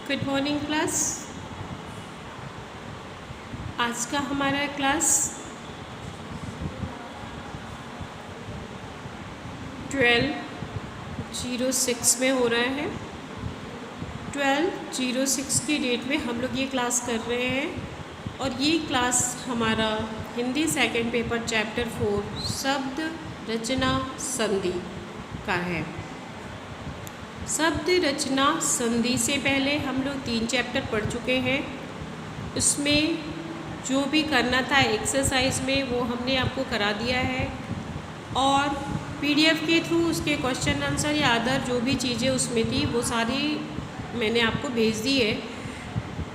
Good morning class. आज का हमारा क्लास 12/06 में हो रहा है। 12/06 की डेट में हम लोग ये क्लास कर रहे हैं और ये क्लास हमारा हिंदी सेकंड पेपर चैप्टर 4 शब्द रचना संधि का है। शब्द रचना संधि से पहले हम लोग 3 चैप्टर पढ़ चुके हैं। उसमें जो भी करना था एक्सरसाइज में वो हमने आपको करा दिया है और पीडीएफ के थ्रू उसके क्वेश्चन आंसर या अदर जो भी चीज़ें उसमें थी वो सारी मैंने आपको भेज दी है।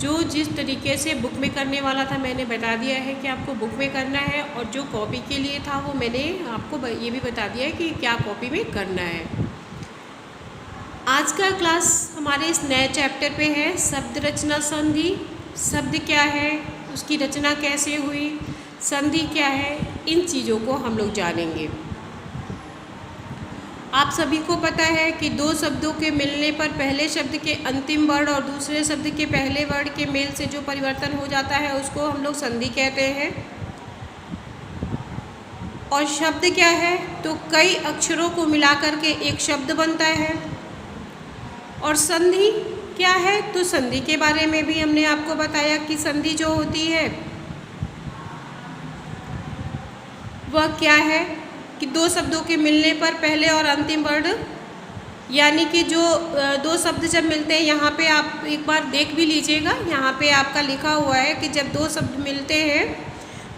जो जिस तरीके से बुक में करने वाला था मैंने बता दिया है कि आपको बुक में करना है, और जो कॉपी के लिए था वो मैंने आपको ये भी बता दिया है कि क्या कॉपी में करना है। आज का क्लास हमारे इस नए चैप्टर पे है शब्द रचना संधि। शब्द क्या है, उसकी रचना कैसे हुई, संधि क्या है, इन चीज़ों को हम लोग जानेंगे। आप सभी को पता है कि दो शब्दों के मिलने पर पहले शब्द के अंतिम वर्ण और दूसरे शब्द के पहले वर्ण के मेल से जो परिवर्तन हो जाता है उसको हम लोग संधि कहते हैं। और शब्द क्या है, तो कई अक्षरों को मिलाकर के एक शब्द बनता है। और संधि क्या है, तो संधि के बारे में भी हमने आपको बताया कि संधि जो होती है वह क्या है कि दो शब्दों के मिलने पर पहले और अंतिम वर्ण, यानी कि जो दो शब्द जब मिलते हैं, यहाँ पे आप एक बार देख भी लीजिएगा, यहाँ पे आपका लिखा हुआ है कि जब दो शब्द मिलते हैं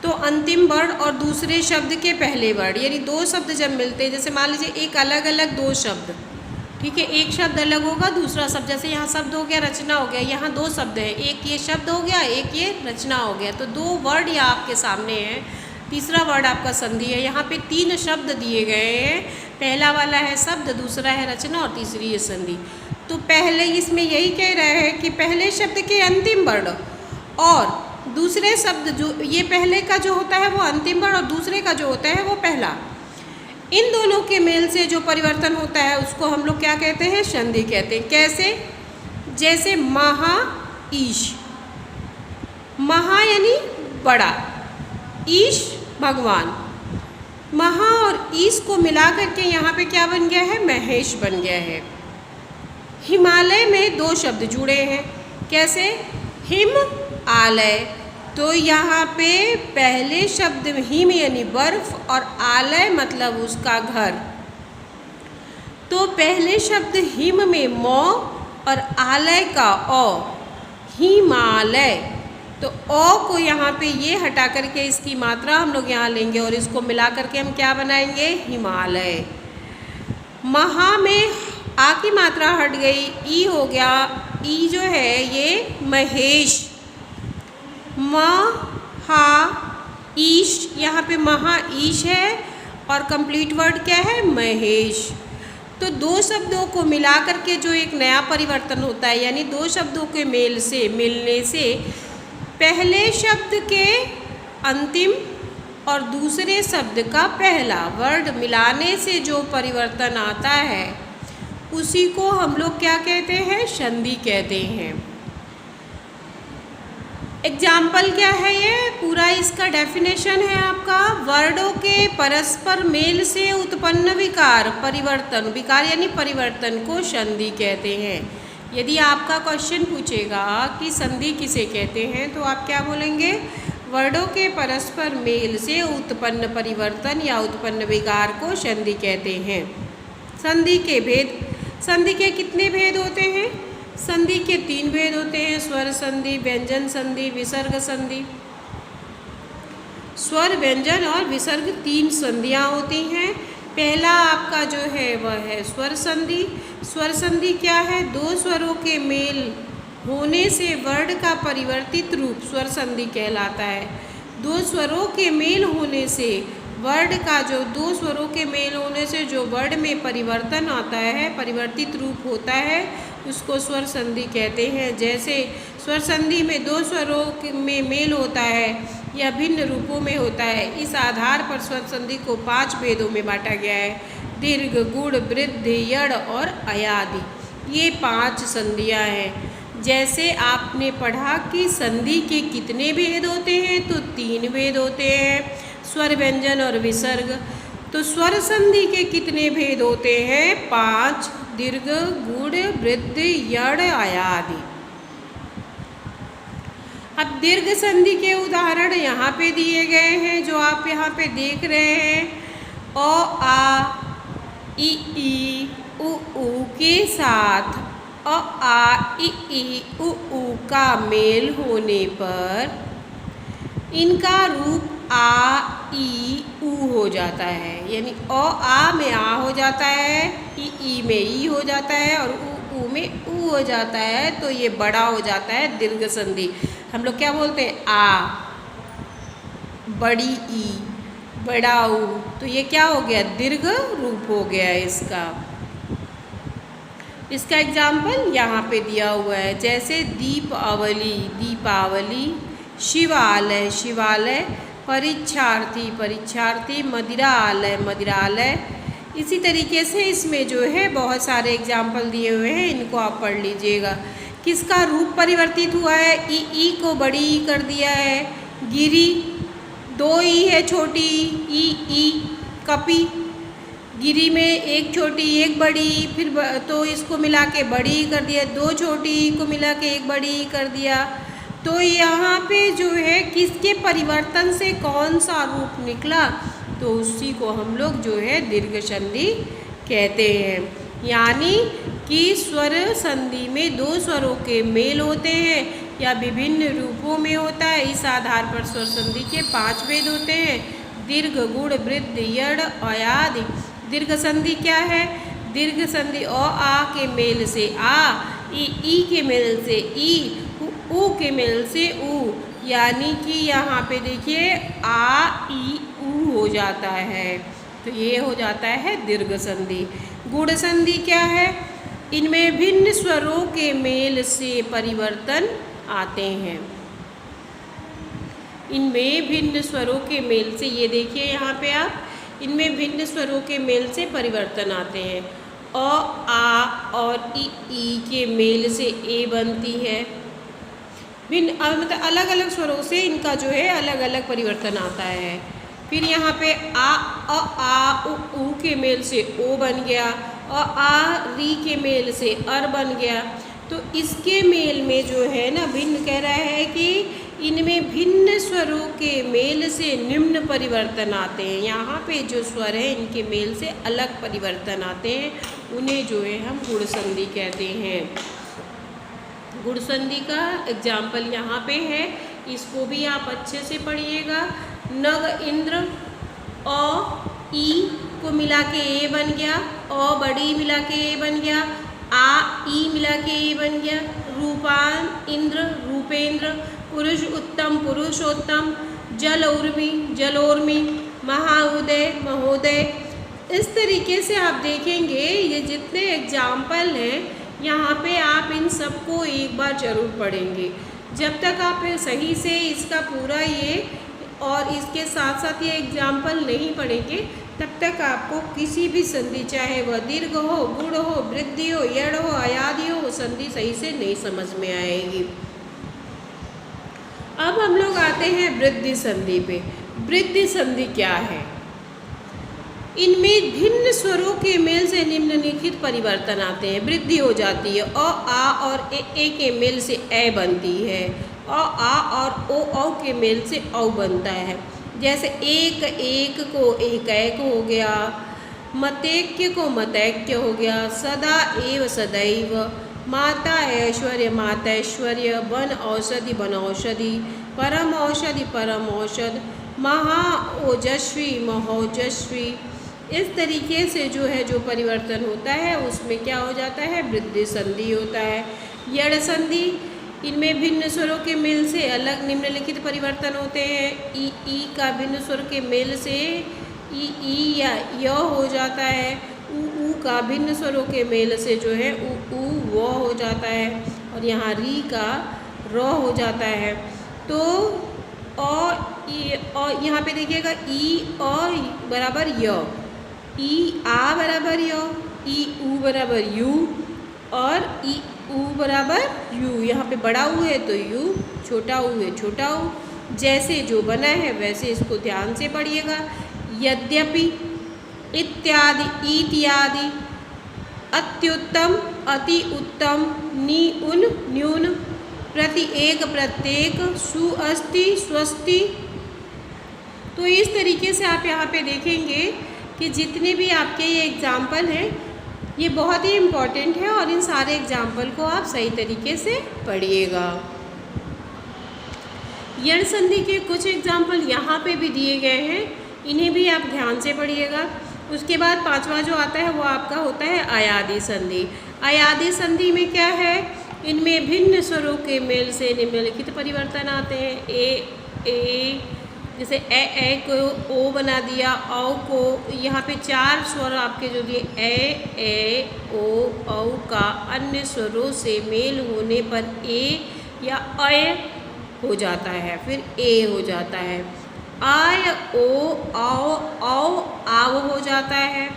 तो अंतिम वर्ण और दूसरे शब्द के पहले वर्ण, यानी दो शब्द जब मिलते हैं, जैसे मान लीजिए एक अलग अलग दो शब्द, ठीक है, एक शब्द अलग होगा दूसरा शब्द, जैसे यहाँ शब्द हो गया रचना हो गया, यहाँ दो शब्द हैं, एक ये शब्द हो गया एक ये रचना हो गया, तो दो वर्ड यहाँ आपके सामने हैं। तीसरा वर्ड आपका संधि है। यहाँ पे 3 शब्द दिए गए हैं, पहला वाला है शब्द, दूसरा है रचना और तीसरी है संधि। तो पहले इसमें यही कह रहे हैं कि पहले शब्द के अंतिम वर्ण और दूसरे शब्द, जो ये पहले का जो होता है वो अंतिम वर्ण और दूसरे का जो होता है वो पहला, इन दोनों के मेल से जो परिवर्तन होता है उसको हम लोग क्या कहते हैं, संधि कहते हैं। कैसे, जैसे महा ईश, महा यानी बड़ा, ईश भगवान, महा और ईश को मिला करके यहाँ पे क्या बन गया है, महेश बन गया है। हिमालय में 2 शब्द जुड़े हैं, कैसे, हिम आलय, तो यहाँ पे पहले शब्द हिम यानी बर्फ और आलय मतलब उसका घर, तो पहले शब्द हिम में मौ और आलय का ओ, हिमालय, तो ओ को यहाँ पे ये हटा करके इसकी मात्रा हम लोग यहाँ लेंगे और इसको मिला करके हम क्या बनाएंगे, हिमालय। महा में आ की मात्रा हट गई, ई हो गया, ई जो है ये महेश, महा ईश, यहाँ पे महा ईश है और कंप्लीट वर्ड क्या है, महेश। तो दो शब्दों को मिला करके जो एक नया परिवर्तन होता है, यानी दो शब्दों के मेल से मिलने से पहले शब्द के अंतिम और दूसरे शब्द का पहला वर्ड मिलाने से जो परिवर्तन आता है उसी को हम लोग क्या कहते हैं, संधि कहते हैं। एग्जाम्पल क्या है, ये पूरा इसका डेफिनेशन है आपका, वर्डों के परस्पर मेल से उत्पन्न विकार परिवर्तन, विकार यानी परिवर्तन को संधि कहते हैं। यदि आपका क्वेश्चन पूछेगा कि संधि किसे कहते हैं तो आप क्या बोलेंगे, वर्डों के परस्पर मेल से उत्पन्न परिवर्तन या उत्पन्न विकार को संधि कहते हैं। संधि के भेद, संधि के कितने भेद होते हैं, संधि के 3 भेद होते हैं, स्वर संधि, व्यंजन संधि, विसर्ग संधि। स्वर, व्यंजन और विसर्ग 3 संधियाँ होती हैं। पहला आपका जो है वह है स्वर संधि। स्वर संधि क्या है, 2 स्वरों के मेल होने से वर्ण का परिवर्तित रूप स्वर संधि कहलाता है। 2 स्वरों के मेल होने से वर्ण का जो 2 स्वरों के मेल होने से जो वर्ण में परिवर्तन आता है, परिवर्तित रूप होता है, उसको स्वर संधि कहते हैं। जैसे स्वर संधि में 2 स्वरों में मेल होता है या भिन्न रूपों में होता है, इस आधार पर स्वर संधि को 5 भेदों में बांटा गया है, दीर्घ, गुण, वृद्धि, यड़ और अयादि, ये 5 संधियाँ हैं। जैसे आपने पढ़ा कि संधि के कितने भेद होते हैं, तो 3 भेद होते हैं, स्वर, व्यंजन और विसर्ग। तो स्वर संधि के कितने भेद होते हैं? 5, दीर्घ, गुड़, वृद्धि, यड़, आयादि। अब दीर्घ संधि के उदाहरण यहाँ पे दिए गए हैं, जो आप यहाँ पे देख रहे हैं। अ, आ, ई, उ के साथ अ, आ, ई, उ का मेल होने पर इनका रूप आ, ई, उ हो जाता है। यानी अ, आ में आ हो जाता है, ई में ई हो जाता है और उ में उ हो जाता है। तो ये बड़ा हो जाता है दीर्घ संधि। हम लोग क्या बोलते हैं? आ, बड़ी ई, बड़ा उ। तो ये क्या हो गया? दीर्घ रूप हो गया इसका। इसका एग्जाम्पल यहाँ पे दिया हुआ है, जैसे दीपावली, दीपावली, शिवालय, शिवालय, परीक्षार्थी, परीक्षार्थी, मदिरालय, मदिरालय। इसी तरीके से इसमें जो है बहुत सारे एग्जाम्पल दिए हुए हैं, इनको आप पढ़ लीजिएगा। किसका रूप परिवर्तित हुआ है? ई को बड़ी ई कर दिया है। गिरी, 2 ई है छोटी ई, कपी, गिरी में एक छोटी एक बड़ी, फिर तो इसको मिला के बड़ी कर दिया, 2 छोटी को मिला के एक बड़ी कर दिया। तो यहाँ पे जो है किसके परिवर्तन से कौन सा रूप निकला, तो उसी को हम लोग जो है दीर्घ संधि कहते हैं। यानी कि स्वर संधि में 2 स्वरों के मेल होते हैं या विभिन्न रूपों में होता है। इस आधार पर स्वर संधि के 5 भेद होते हैं, दीर्घ, गुण, वृद्धि, यड़, आयादि। दीर्घ संधि क्या है? दीर्घ संधि अ, आ के मेल से आ, ई के मेल से ई, उ के मेल से उ। यानी कि यहाँ पे देखिए आ, ई, उ हो जाता है, तो ये हो जाता है दीर्घ संधि। गुण संधि क्या है? इनमें भिन्न स्वरों के मेल से परिवर्तन आते हैं। इनमें भिन्न स्वरों के मेल से, ये देखिए यहाँ पे आप, इनमें भिन्न स्वरों के मेल से परिवर्तन आते हैं। अ, आ और ई के मेल से ए बनती है। भिन्न मतलब अलग अलग स्वरों से इनका जो है अलग अलग परिवर्तन आता है। फिर यहाँ पे आ, आ, उ के मेल से ओ बन गया, आ, री के मेल से अर बन गया। तो इसके मेल में जो है ना भिन्न कह रहा है कि इनमें भिन्न स्वरों के मेल से निम्न परिवर्तन आते हैं। यहाँ पे जो स्वर है इनके मेल से अलग परिवर्तन आते हैं, उन्हें जो है हम गुण संधि कहते हैं। गुण संधि का एग्जाम्पल यहाँ पे है, इसको भी आप अच्छे से पढ़िएगा। नग, इंद्र, अ, ई को मिला के ए बन गया, अ बड़ी मिला के ए बन गया, आ, ई मिला के ए बन गया। रूपान, इंद्र, रूपेंद्र, पुरुष उत्तम, पुरुषोत्तम, जल उर्मी, जलोर्मी, महाउदय, महोदय। इस तरीके से आप देखेंगे ये जितने एग्जाम्पल हैं यहाँ पे आप इन सबको एक बार ज़रूर पढ़ेंगे। जब तक आप सही से इसका पूरा ये और इसके साथ साथ ये एग्जाम्पल नहीं पढ़ेंगे, तब तक आपको किसी भी संधि, चाहे वह दीर्घ हो, गुण हो, वृद्धि हो, यड़ हो, आयादि हो, संधि सही से नहीं समझ में आएगी। अब हम लोग आते हैं वृद्धि संधि पे। वृद्धि संधि क्या है? इनमें भिन्न स्वरों के मेल से निम्नलिखित परिवर्तन आते हैं। वृद्धि हो जाती है, अ, आ और ए के मेल से ए बनती है, अ, आ और ओ के मेल से औ बनता है। जैसे एक, एक को एक हो गया, मतैक्य को मतैक्य हो गया, सदा एव सदैव, माता ऐश्वर्य मातैश्वर्य, वन औषधि वनौषधि, परम औषधि परम औषध, महा ओजस्वी महोजस्वी। इस तरीके से जो है जो परिवर्तन होता है उसमें क्या हो जाता है? वृद्धि संधि होता है। यड़ संधि, इनमें भिन्न स्वरों के मेल से अलग निम्नलिखित परिवर्तन होते हैं। ई का भिन्न स्वर के मेल से ई या य हो जाता है। उ का भिन्न स्वरों के मेल से जो है उ वो हो जाता है, और यहाँ री का र हो जाता है। तो और यहाँ पे देखिएगा ई और बराबर य, ई आ बराबर य, ई उ बराबर यू, और ई ऊ बराबर यू, यहाँ पे बड़ा ऊ है तो यू, छोटा ऊ है छोटा ऊ। जैसे जो बना है वैसे इसको ध्यान से पढ़िएगा। यद्यपि, इत्यादि, इत्यादि, अत्युत्तम, अति उत्तम, नि उन न्यून, प्रति एक प्रत्येक, सुअस्ति स्वस्ति। तो इस तरीके से आप यहाँ पे देखेंगे कि जितने भी आपके ये एग्जाम्पल हैं ये बहुत ही इम्पॉर्टेंट है और इन सारे एग्जाम्पल को आप सही तरीके से पढ़िएगा। यण संधि के कुछ एग्जाम्पल यहाँ पे भी दिए गए हैं, इन्हें भी आप ध्यान से पढ़िएगा। उसके बाद पांचवा जो आता है वो आपका होता है अयादि संधि। अयादि संधि में क्या है, इनमें भिन्न स्वरों के मेल से निम्नलिखित परिवर्तन आते हैं। ए जैसे ए को ओ बना दिया, औ को, यहाँ पे चार स्वर आपके जो दिए ए ओ औ का अन्य स्वरों से मेल होने पर ए या अय हो जाता है, फिर ए हो जाता है। आय ओ आओ औ आव हो जाता है।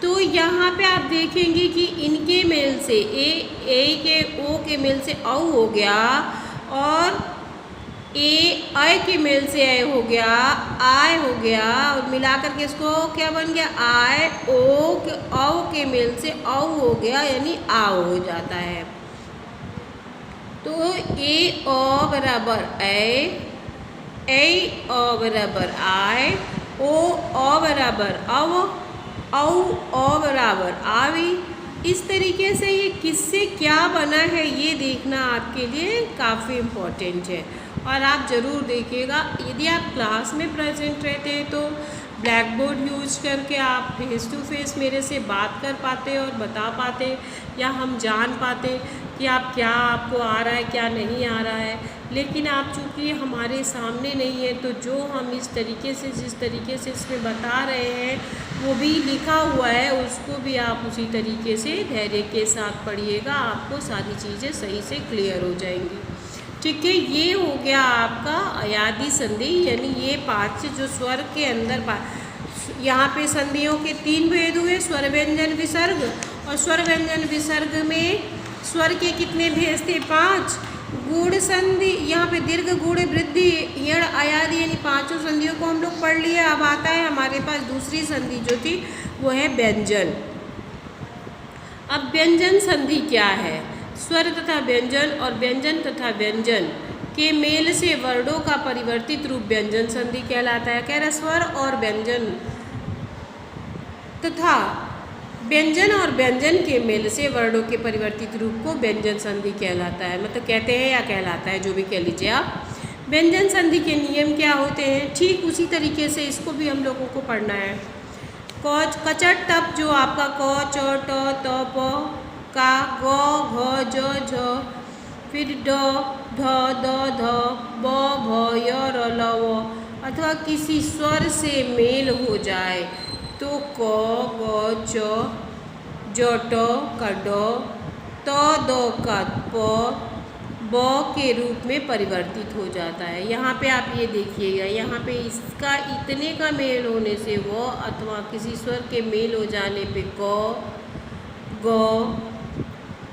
तो यहाँ पे आप देखेंगे कि इनके मेल से ए के ओ के मेल से औ हो गया और ए अय के मेल से अय हो गया, आय हो गया, और मिलाकर के इसको क्या बन गया, आय ओ के औ के मेल से औ हो गया यानी आओ हो जाता है। तो ए ओ बराबर ए ओ बराबर आय, ओ बराबर अव, औ बराबर आवी। इस तरीके से ये किससे क्या बना है ये देखना आपके लिए काफ़ी इम्पोर्टेंट है और आप ज़रूर देखिएगा। यदि आप क्लास में प्रेजेंट रहते हैं तो ब्लैक बोर्ड यूज करके आप फेस टू फेस मेरे से बात कर पाते और बता पाते या हम जान पाते कि आप क्या आपको आ रहा है क्या नहीं आ रहा है। लेकिन आप चूँकि हमारे सामने नहीं है तो जो हम इस तरीके से जिस तरीके से इसमें बता रहे हैं वो भी लिखा हुआ है, उसको भी आप उसी तरीके से धैर्य के साथ पढ़िएगा, आपको सारी चीज़ें सही से क्लियर हो जाएंगी। ठीक है, ये हो गया आपका अयादि संधि, यानी ये पांच जो स्वर के अंदर यहाँ पे संधियों के तीन भेद हुए, स्वर व्यंजन विसर्ग। और स्वर व्यंजन विसर्ग में स्वर के कितने भेद थे, पांच। गूढ़ संधि, यहाँ पे दीर्घ गूढ़ वृद्धि यण अयादि यानी पांचों संधियों को हम लोग पढ़ लिए। अब आता है हमारे पास दूसरी संधि जो थी वो है व्यंजन। अब व्यंजन संधि क्या है, स्वर तथा व्यंजन और व्यंजन तथा व्यंजन के मेल से वर्णों का परिवर्तित रूप व्यंजन संधि कहलाता है। कह रहा स्वर और व्यंजन तथा व्यंजन और व्यंजन के मेल से वर्णों के परिवर्तित रूप को व्यंजन संधि कहलाता है। मतलब कहते हैं या कहलाता है, जो भी कह लीजिए आप। व्यंजन संधि के नियम क्या होते हैं, ठीक उसी तरीके से इसको भी हम लोगों को पढ़ना है। कौच कचट तप जो आपका क च ट त प का ग घ ज झ, फिर ड ढ द ध ब भ य र ल व अथवा किसी स्वर से मेल हो जाए तो क ग च ज ट का ड त द का प ब के रूप में परिवर्तित हो जाता है। यहाँ पे आप ये देखिएगा, यहाँ पे इसका इतने का मेल होने से वो अथवा किसी स्वर के मेल हो जाने पे क ग,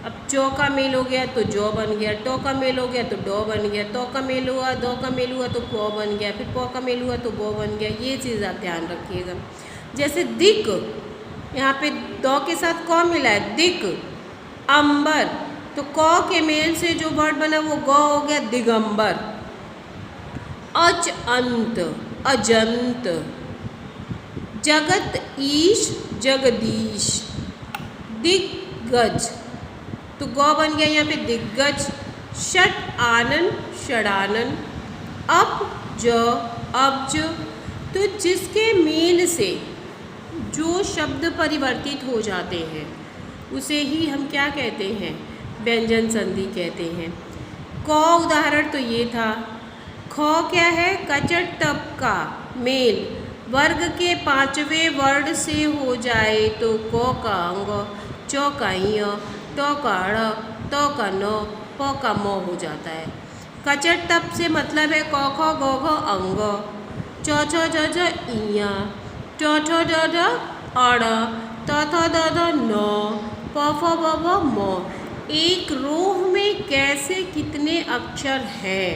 अब चौ का मेल हो गया तो जौ बन गया, टो का मेल हो गया तो डो बन गया, तो का मेल हुआ, दो का मेल हुआ तो प बन गया, फिर प का मेल हुआ तो बो बन गया। ये चीज़ आप ध्यान रखिएगा। जैसे दिक, यहाँ पे दो के साथ क मिला है, दिक। अंबर, तो क के मेल से जो वर्ड बना वो ग हो गया दिगंबर। अच अंत, अजंत। जगत ईश, जगदीश। दिग्गज, तो गौ बन गया यहाँ पे दिग्गज। षट आनन, षडानन। अपज, अब्ज। तो जिसके मेल से जो शब्द परिवर्तित हो जाते हैं उसे ही हम क्या कहते हैं, व्यंजन संधि कहते हैं। क उदाहरण तो ये था। ख क्या है, कचट तप का मेल वर्ग के पांचवें वर्ण से हो जाए तो क का अंग, चौ का य, टो का ड़, तो का न, प का म हो जाता है। कचट तप से मतलब है क ख ग घ अंग, च छ ज झ इया, ट ठ ड ढ अड़, त थ द ध न, प फ ब भ म। एक रोह में कैसे कितने अक्षर हैं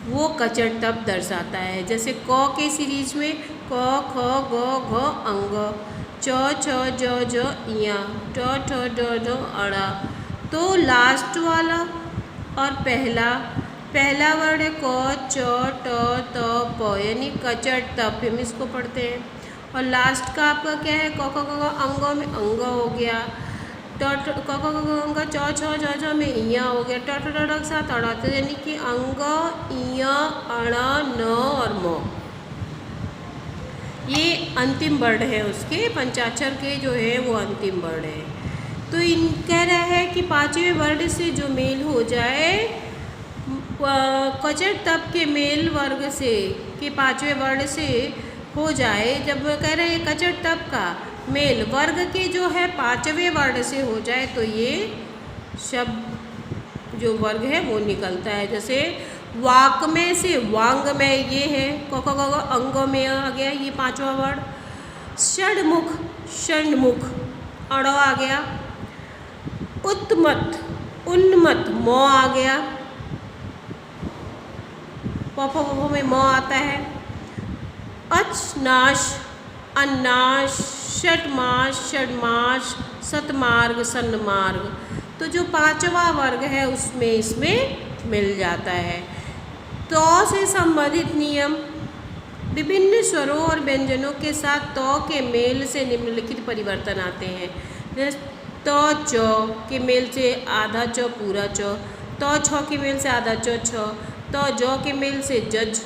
वो कचर तप दर्शाता है। जैसे क के सीरीज में क ख ग घ अंग, च छ ज ज इया, ट ठ ड ढ अड़ा। तो लास्ट वाला और पहला वर्ड है क च ट त प, यानी कचर तप हम इसको पढ़ते हैं। और लास्ट का आपका क्या है, क ख ग अंगों में अंग हो गया, ट क ख ग अंग, च छ ज ज में इया हो गया, ट ठ ड ढ के साथ अड़ा, तो यानी कि अंग, इया, अड़ा, न और म। ये अंतिम वर्ण है, उसके पंचाक्षर के जो है वो अंतिम वर्ण है। तो इन कह रहा है कि पांचवें वर्ण से जो मेल हो जाए, कचर तप के मेल वर्ग से के पांचवें वर्ण से हो जाए, जब कह रहे हैं कचर तप का मेल वर्ग के जो है पांचवें वर्ण से हो जाए तो ये शब्द जो वर्ग है वो निकलता है। जैसे वाक में से वांग में, ये है क ख ग घ अंग में आ गया, ये पांचवा वर्ण। षडमुख षण्मुख अड़ आ गया। उत्मत उन्मत म आ गया, प फ में म आता है। अचनाश अन्नाश, षटमास षडमास, सतमार्ग सन्मार्ग। तो जो पांचवा वर्ग है उसमें इसमें मिल जाता है। तो से संबंधित नियम, विभिन्न स्वरों और व्यंजनों के साथ तो के मेल से निम्नलिखित परिवर्तन आते हैं। जैसे तो च के मेल से आधा च पूरा च, तो छ के मेल से आधा च छ, तो ज के मेल से जज,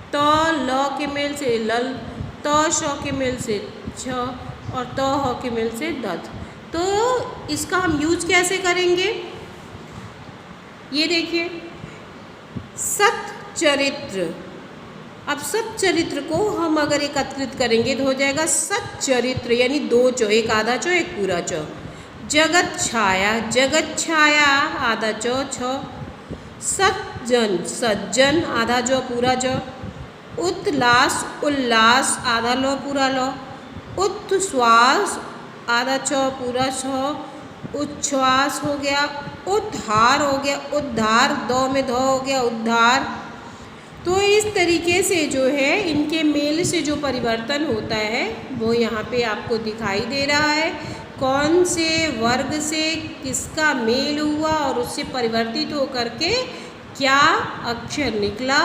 तो ल के मेल से लल, तो श के मेल से छ और तो ह के मेल से दध। तो इसका हम यूज कैसे करेंगे, ये देखिए। सच्चरित्र, अब सच्चरित्र को हम अगर एकत्रित करेंगे तो हो जाएगा सच्चरित्र, यानी दो च, एक आधा च एक पूरा च। जगत छाया, जगत छाया आधा च छ। सज्जन सज्जन आधा ज पूरा ज। उत्लास उल्लास आधा लो पूरा लो। उत्श्वास आधा छ पूरा छ। उच्छ्वास हो गया। उद्धार हो गया, उद्धार दो में धो हो गया उद्धार। तो इस तरीके से जो है इनके मेल से जो परिवर्तन होता है वो यहाँ पे आपको दिखाई दे रहा है। कौन से वर्ग से किसका मेल हुआ और उससे परिवर्तित होकर के क्या अक्षर निकला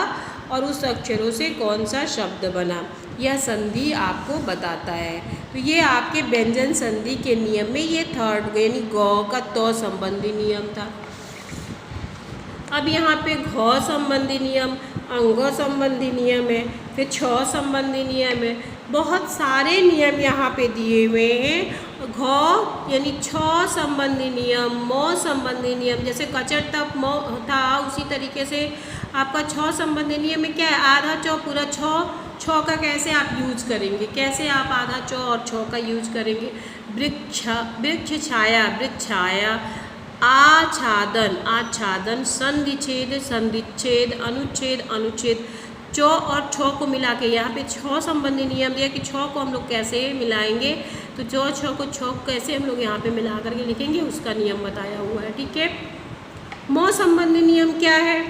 और उस अक्षरों से कौन सा शब्द बना, यह संधि आपको बताता है। तो ये आपके व्यंजन संधि के नियम में ये थर्ड यानी गौ का तो संबंधी नियम था। अब यहाँ पे घ संबंधी नियम, अंग संबंधी नियम है, फिर छ संबंधी नियम है, बहुत सारे नियम यहाँ पे दिए हुए हैं। घ यानी छ संबंधी नियम, म संबंधी नियम, जैसे कचर तप म था उसी तरीके से आपका छ संबंधी नियम में क्या है, आधा च पूरा छ का कैसे आप यूज करेंगे, कैसे आप आधा च और छ का यूज करेंगे। वृक्ष छाया, वृक्ष छाया। आच्छादन, आच्छादन। संधिच्छेद, संधिच्छेद। अनुच्छेद, अनुच्छेद। च और छ को मिला के यहाँ पे छ संबंधी नियम दिया कि छ को हम लोग कैसे मिलाएंगे, तो जो छ को छ कैसे हम लोग यहाँ पे मिला करके लिखेंगे उसका नियम बताया हुआ है, ठीक है। म संबंधी नियम क्या है,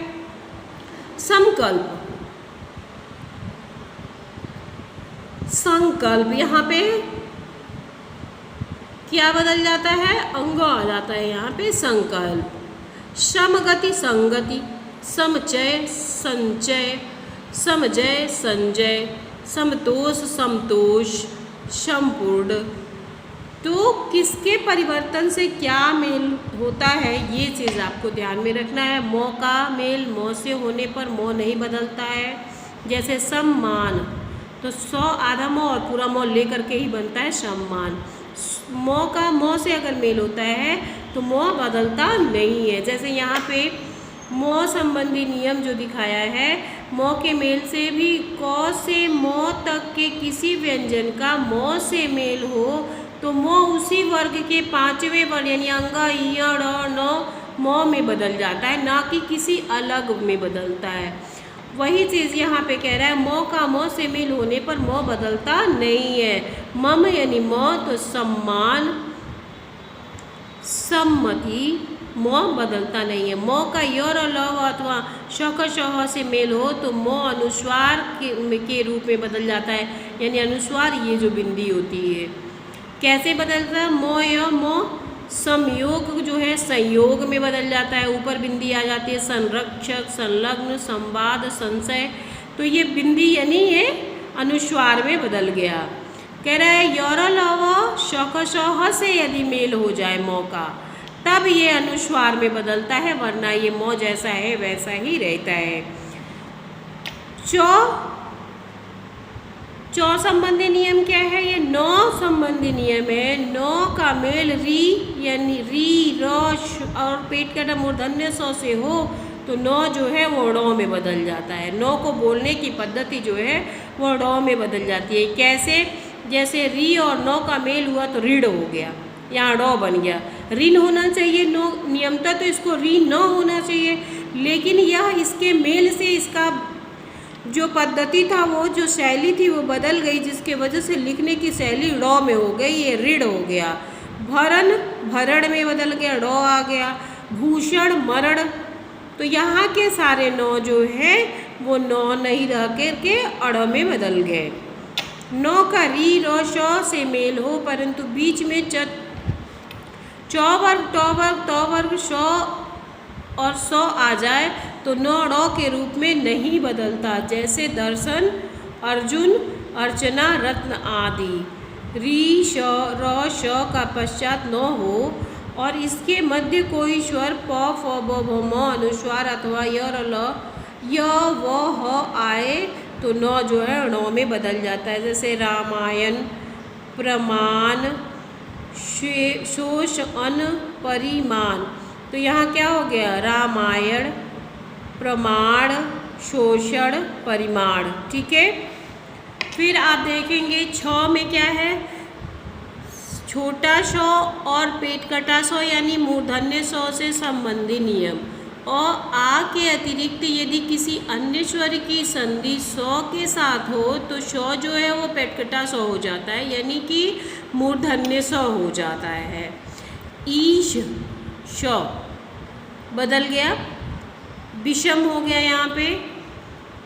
संकल्प, संकल्प यहाँ पे क्या बदल जाता है, अंग आ जाता है यहाँ पे संकल्प। समगति, संगति। समचय, संचय। समजय, संजय। समतोष, समतोष। संपूर्ण। तो किसके परिवर्तन से क्या मेल होता है ये चीज़ आपको ध्यान में रखना है। म का मेल म से होने पर म नहीं बदलता है। जैसे सम्मान, तो सौ आधा म और पूरा म लेकर के ही बनता है सम्मान। म का म से अगर मेल होता है तो म बदलता नहीं है। जैसे यहाँ पे म संबंधी नियम जो दिखाया है, म के मेल से भी क से म तक के किसी व्यंजन का म से मेल हो तो म उसी वर्ग के पांचवें वर्ण यानी अंग, इ, ड़, न, म में बदल जाता है, ना कि किसी अलग में बदलता है। वही चीज़ यहाँ पे कह रहा है, म का म से मेल होने पर म बदलता नहीं है। मम यानी म, तो सम्मान, सम्मति, मौ बदलता नहीं है। मौ का य और ल अथवा श का श से मेल हो तो मौ अनुस्वार के रूप में बदल जाता है, यानी अनुस्वार ये जो बिंदी होती है। कैसे बदलता है? मौ य मौ संयोग जो है संयोग में बदल जाता है, ऊपर बिंदी आ जाती है। संरक्षक, संलग्न, संवाद, संशय, तो ये बिंदी यानी ये अनुस्वार में बदल गया। कह रहा है य लव श क श से यदि मेल हो जाए मौ का तब ये अनुस्वार में बदलता है, वरना ये मौ जैसा है वैसा ही रहता है। चौ संबंधी नियम क्या है? ये नौ संबंधी नियम है। नौ का मेल री यानी री र और पेट का मूर्धन्य स से हो तो नौ जो है वो ड़ में बदल जाता है। नौ को बोलने की पद्धति जो है वो ड़ में बदल जाती है। कैसे? जैसे री और नौ का मेल हुआ तो ऋण हो गया, यहाँ ड़ बन गया। ऋण होना चाहिए नौ, नियमता तो इसको री न होना चाहिए, लेकिन यह इसके मेल से इसका जो पद्धति था वो जो शैली थी वो बदल गई, जिसके वजह से लिखने की शैली ड़ में हो गई, ये ऋण हो गया। भरण भरण में बदल गया, ड़ आ गया। भूषण मरण, तो यहाँ के सारे नौ जो है वो नौ नहीं रह के अड़ में बदल गए। नौ का री र श से मेल हो परंतु बीच में चौ वर्ग ट वर्ग त वर्ग श और स आ जाए तो नौ ड़ के रूप में नहीं बदलता, जैसे दर्शन, अर्जुन, अर्चना, रत्न आदि। री श र श का पश्चात न हो और इसके मध्य कोई स्वर प फ ब भ म अनुस्वार अथवा य र ल य व ह आए तो न जो है ण में बदल जाता है। जैसे रामायण, प्रमाण, शोषण, परिमाण, तो यहाँ क्या हो गया? रामायण, प्रमाण, शोषण, परिमाण। ठीक है। फिर आप देखेंगे छ में क्या है? छोटा श और पेट कटा स यानी मूर्धन्य स से संबंधी नियम। और आ के अतिरिक्त यदि किसी अन्य स्वर की संधि स के साथ हो तो श जो है वो पेटकटा स हो जाता है, यानी कि मूर्धन्य स हो जाता है। ईश श बदल गया, विषम हो गया यहाँ पे,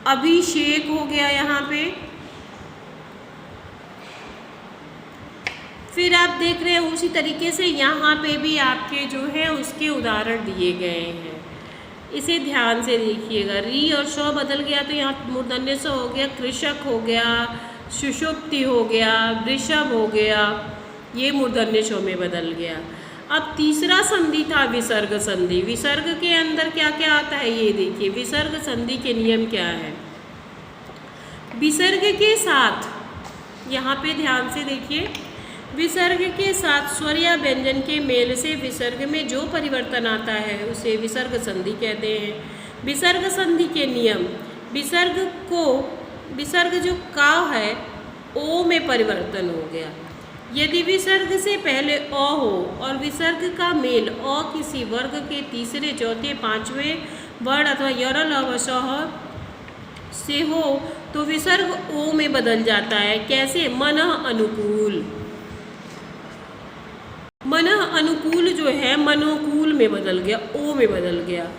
अभिषेक हो गया यहाँ पे। फिर आप देख रहे हैं उसी तरीके से यहाँ पे भी आपके जो है उसके उदाहरण दिए गए हैं, इसे ध्यान से देखिएगा। री और श बदल गया तो यहाँ मूर्धन्य स हो गया, कृषक हो गया, सुषुप्ति हो गया, वृषभ हो गया, ये मूर्धन्य श में बदल गया। अब तीसरा संधि था विसर्ग संधि। विसर्ग के अंदर क्या क्या आता है ये देखिए। विसर्ग संधि के नियम क्या है? विसर्ग के साथ, यहाँ पे ध्यान से देखिए, विसर्ग के साथ स्वर या व्यंजन के मेल से विसर्ग में जो परिवर्तन आता है उसे विसर्ग संधि कहते हैं। विसर्ग संधि के नियम, विसर्ग जो का है ओ में परिवर्तन हो गया। यदि विसर्ग से पहले अ हो और विसर्ग का मेल अ किसी वर्ग के तीसरे, चौथे, पांचवें वर्ण अथवा य ल व श से हो तो विसर्ग ओ में बदल जाता है। कैसे? मनः अनुकूल। मनः अनुकूल जो है मनोकूल में बदल गया, ओ में बदल गया।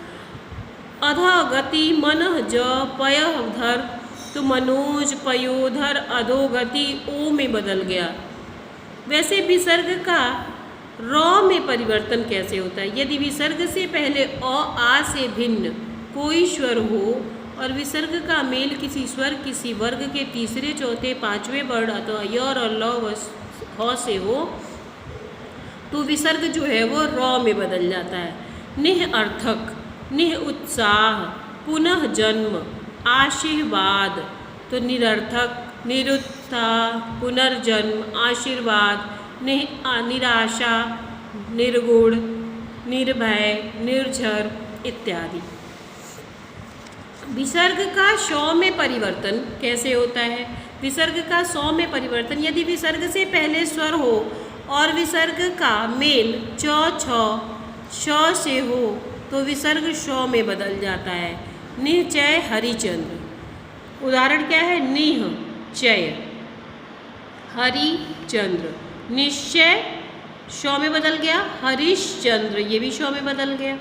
अधोगति मनः ज पयः धर, तो मनोज, पयोधर, अधोगति ओ में बदल गया। वैसे विसर्ग का र में परिवर्तन कैसे होता है? यदि विसर्ग से पहले अ आ से भिन्न कोई स्वर हो और विसर्ग का मेल किसी स्वर किसी वर्ग के तीसरे, चौथे, पांचवें वर्ण अथवा य और ल व ह से हो तो विसर्ग जो है वो र में बदल जाता है। निह अर्थक, निह उत्साह, पुनः जन्म, आशीर्वाद, तो निरर्थक, निरुत्साह, पुनर्जन्म, आशीर्वाद, निराशा, निर्गुण, निर्भय, निर्झर इत्यादि। विसर्ग का श में परिवर्तन कैसे होता है? विसर्ग का श में परिवर्तन, यदि विसर्ग से पहले स्वर हो और विसर्ग का मेल च छ श से हो तो विसर्ग श में बदल जाता है। निश्चय हरिचंद्र, उदाहरण क्या है? निश्चय हरिचंद्र, निश्चय शौ में बदल गया हरिश्चंद्र, ये भी शौ में बदल गया।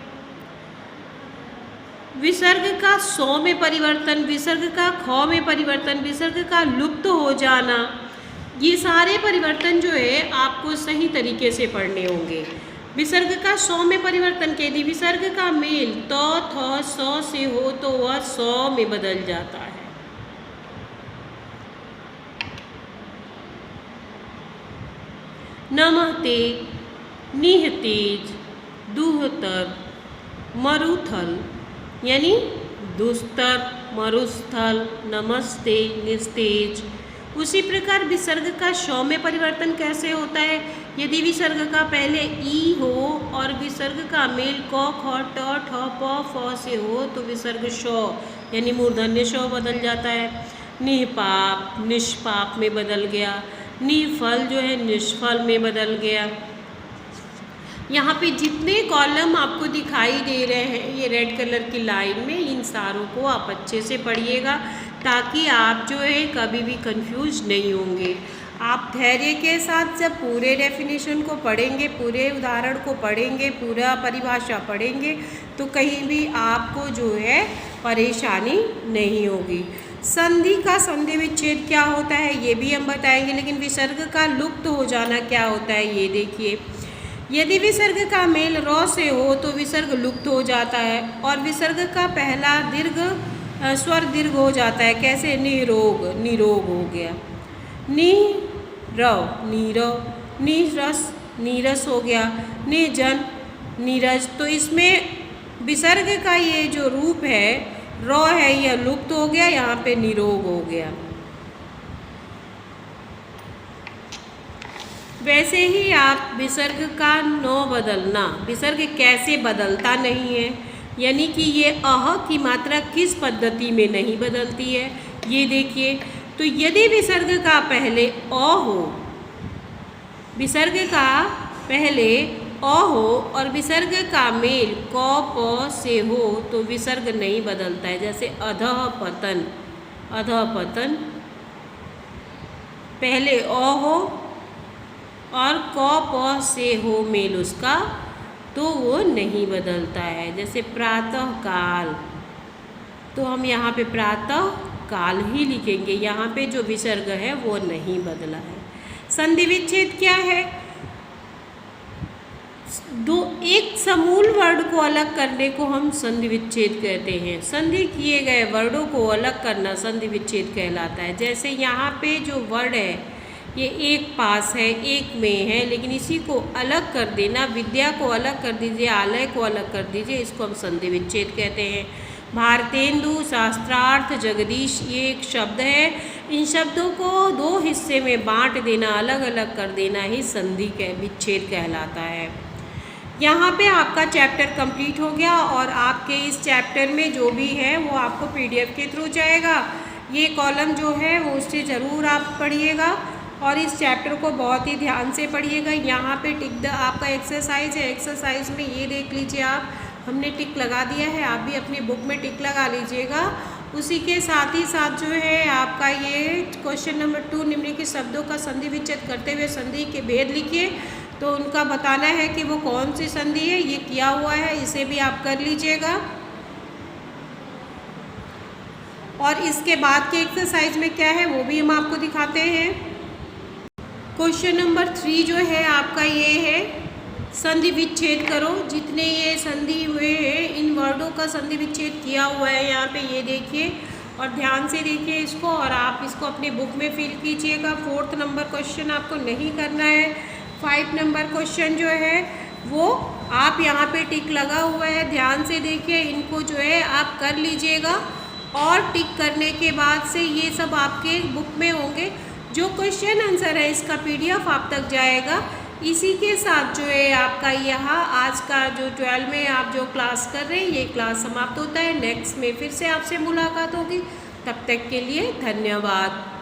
विसर्ग का सौ में परिवर्तन, विसर्ग का ख में परिवर्तन, विसर्ग का लुप्त हो जाना, ये सारे परिवर्तन जो है आपको सही तरीके से पढ़ने होंगे। विसर्ग का सौ में परिवर्तन यदि विसर्ग का मेल तो थ सौ से हो तो वह सौ में बदल जाता है। नमते, निहतेज, दुहतर, मरुथल यानी दुस्तर, मरुस्थल, नमस्ते, निस्तेज। उसी प्रकार विसर्ग का शौ में परिवर्तन कैसे होता है? यदि विसर्ग का पहले ई हो और विसर्ग का मेल क, ख, ट, ठ, प, फ से हो तो विसर्ग शौ यानी मूर्धन्य शौ बदल जाता है। निपाप निष्पाप में बदल गया, निफल जो है निष्फल में बदल गया। यहाँ पे जितने कॉलम आपको दिखाई दे रहे हैं ये रेड कलर की लाइन में, इन सारों को आप अच्छे से पढ़िएगा ताकि आप जो है कभी भी कंफ्यूज नहीं होंगे। आप धैर्य के साथ जब पूरे डेफिनेशन को पढ़ेंगे, पूरे उदाहरण को पढ़ेंगे, पूरा परिभाषा पढ़ेंगे तो कहीं भी आपको जो है परेशानी नहीं होगी। संधि का संधि विच्छेद क्या होता है ये भी हम बताएंगे, लेकिन विसर्ग का लुप्त हो जाना क्या होता है ये देखिए। यदि विसर्ग का मेल रौ से हो तो विसर्ग लुप्त हो जाता है और विसर्ग का पहला दीर्घ स्वर दीर्घ हो जाता है। कैसे? निरोग, निरोग हो गया। नीरव, नीरव, नीरस, नीरस हो गया। निजन, नीरज। तो इसमें विसर्ग का ये जो रूप है रौ है यह लुप्त हो गया, यहाँ पे निरोग हो गया। वैसे ही आप विसर्ग का नौ बदलना, विसर्ग कैसे बदलता नहीं है यानी कि ये अह की मात्रा किस पद्धति में नहीं बदलती है ये देखिए। तो यदि विसर्ग का पहले अ हो, विसर्ग का पहले अ हो और विसर्ग का मेल क प से हो तो विसर्ग नहीं बदलता है। जैसे अधः पतन, अधः पतन पहले अ हो और क प से हो मेल उसका तो वो नहीं बदलता है। जैसे प्रातः काल, तो हम यहाँ पे प्रातः काल ही लिखेंगे, यहाँ पे जो विसर्ग है वो नहीं बदला है। संधि विच्छेद क्या है? एक समूल वर्ड को अलग करने को हम संधि विच्छेद कहते हैं। संधि किए गए वर्डों को अलग करना संधि विच्छेद कहलाता है। जैसे यहाँ पे जो वर्ड है ये एक पास है, एक में है, लेकिन इसी को अलग कर देना, विद्या को अलग कर दीजिए, आलय को अलग कर दीजिए, इसको हम संधि विच्छेद कहते हैं। भारतेंदु, शास्त्रार्थ, जगदीश ये एक शब्द है। इन शब्दों को दो हिस्से में बांट देना, अलग अलग कर देना ही संधि विच्छेद कहलाता है। यहाँ पे आपका चैप्टर कंप्लीट हो गया और आपके इस चैप्टर में जो भी है वो आपको PDF के थ्रू जाएगा। ये कॉलम जो है वो उससे ज़रूर आप पढ़िएगा और इस चैप्टर को बहुत ही ध्यान से पढ़िएगा। यहाँ पे टिक आपका एक्सरसाइज है, एक्सरसाइज में ये देख लीजिए आप, हमने टिक लगा दिया है, आप भी अपनी बुक में टिक लगा लीजिएगा। उसी के साथ ही साथ जो है आपका ये क्वेश्चन नंबर 2 निम्नलिखित शब्दों का संधि विच्छेद करते हुए संधि के भेद लिखिए, तो उनका बताना है कि वो कौन सी संधि है, ये किया हुआ है, इसे भी आप कर लीजिएगा। और इसके बाद के एक्सरसाइज में क्या है वो भी हम आपको दिखाते हैं। क्वेश्चन नंबर 3 जो है आपका ये है संधि विच्छेद करो। जितने ये संधि हुए हैं इन वर्डों का संधि विच्छेद किया हुआ है यहाँ पे, ये देखिए और ध्यान से देखिए इसको और आप इसको अपनी बुक में फिल कीजिएगा। 4th नंबर क्वेश्चन आपको नहीं करना है। 5 नंबर क्वेश्चन जो है वो आप यहाँ पे टिक लगा हुआ है, ध्यान से देखिए, इनको जो है आप कर लीजिएगा और टिक करने के बाद से ये सब आपके बुक में होंगे। जो क्वेश्चन आंसर है इसका PDF आप तक जाएगा। इसी के साथ जो है आपका यहाँ आज का जो 12 में आप जो क्लास कर रहे हैं ये क्लास समाप्त होता है। नेक्स्ट में फिर से आपसे मुलाकात होगी, तब तक के लिए धन्यवाद।